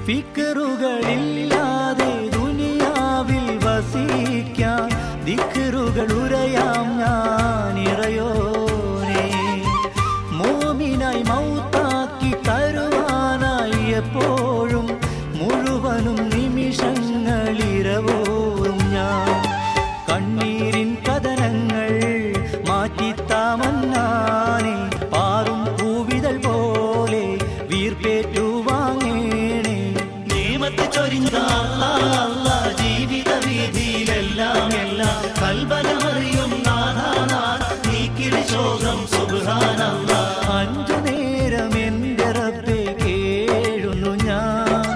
ഫിക്റുകളില്ലാതെ ദുനിയാവിൽ വസിക്കാൻ ദിക്റുകൾ ഉരയാം ഞാൻ ഇറയോനെ. മോമിനായി മൗത്താക്കി തരുവാനായി എപ്പോഴും മുഴുവനും നിമിഷങ്ങളിരവോറും ഞാൻ കണ്ണീരിൻ കഥനങ്ങൾ മാറ്റിത്താമന്നാനെ. പാറും പൂവിതൾ പോലെ വീർപ്പേറ്റു വാങ്ങേണേ. നിയമത്ത് ചൊരിഞ്ഞ അല്ലാ ജീവിത വീതിയിലെല്ലാം എല്ലാം കൽബലമറിയും നാഥാനാഥ് നീക്കിടി ശോകം സുബ്ഹാനല്ലാഹ്. അഞ്ചു നേരം എൻ്റെ റബ്ബേ കേഴുന്നു ഞാൻ,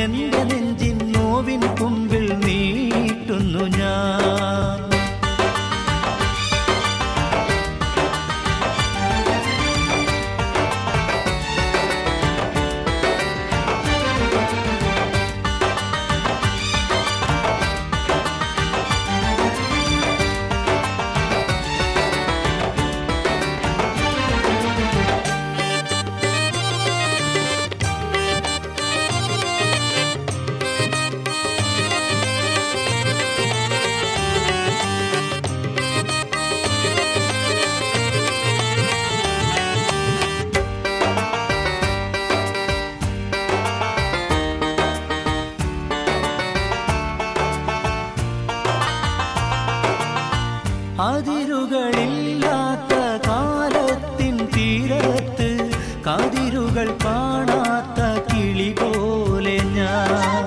എൻ്റെ നെഞ്ചിൻ നോവിൻ കുമ്പിൽ നീട്ടുന്നു ഞാൻ. അതിരുകളില്ലാത്ത കാലത്തിൻ തീരത്ത് കതിരുകൾ കാണാത്ത കിളി പോലെ ഞാൻ.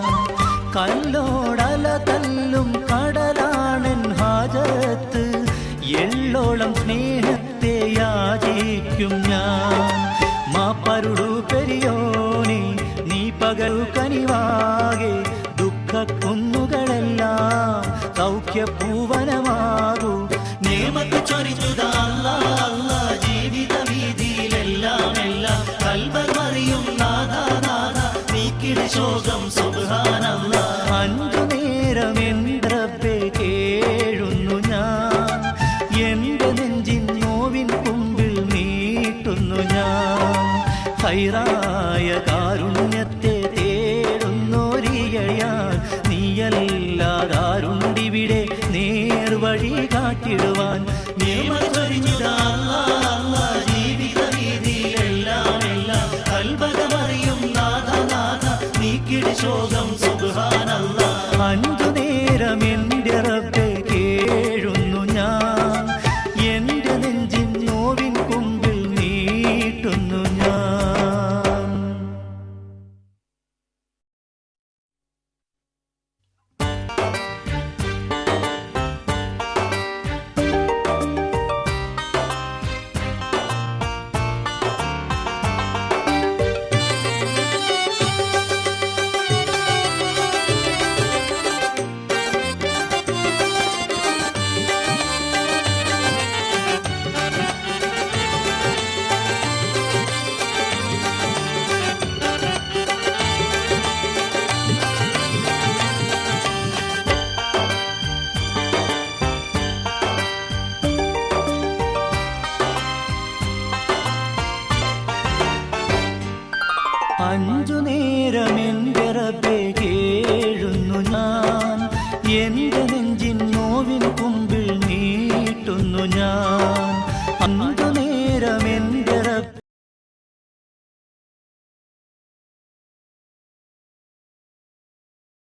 കല്ലോടല തല്ലും കടലാണൻ ഹാജത്ത്, എള്ളോളം സ്നേഹത്തെ യാചിക്കും ഞാൻ. മാപ്പരുടു പെരിയോനെ നീ പകൽ കനിവാകെ, ദുഃഖക്കുന്നുകളെല്ലാം സൗഖ്യപൂവനമാകൂ. നിയമത്ത് ചൊരിഞ്ഞുത അല്ലാ ജീവിത വീതിയിലെല്ലാം എല്ലാം കൽബലമറിയും നാഥാനാഥ് നീക്കിടി ശോകം സുബ്ഹാനല്ലാഹ്. അഞ്ചു നേരം എൻ്റെ റബ്ബേ കേഴുന്നു ഞാൻ, എൻ്റെ നെഞ്ചിൻ നോവിൻ കുമ്പിൽ നീട്ടുന്നു ഞാൻ. ഹൈറായ കാരുണ്യത്തെ തേടുന്നോരിയയാൻ നീയല്ലാതാരുണ്ടിവിടെ നേർവഴി കാട്ടിടുവാൻ. നിയമത്തൊരിഞ്ഞുത അല്ലാ ജീവിത വീതിയിലെല്ലാം എല്ലാം കൽബലമറിയും നാഥാനാഥ് നീക്കിടി ശോകം സുബ്ഹാനല്ലാഹ്. അഞ്ചു നേരം എൻ്റെ റബ്ബേ കേഴുന്നു ഞാൻ, എൻ്റെ നെഞ്ചിൻ നോവിൻ കുമ്പിൽ നീട്ടുന്നു ഞാൻ. അഞ്ചു നേരം എൻ്റെ റബ്ബേ കേഴുന്നു ഞാൻ, എൻ്റെ നെഞ്ചിൻ നോവിൻ കുമ്പിൽ നീട്ടുന്നു ഞാൻ.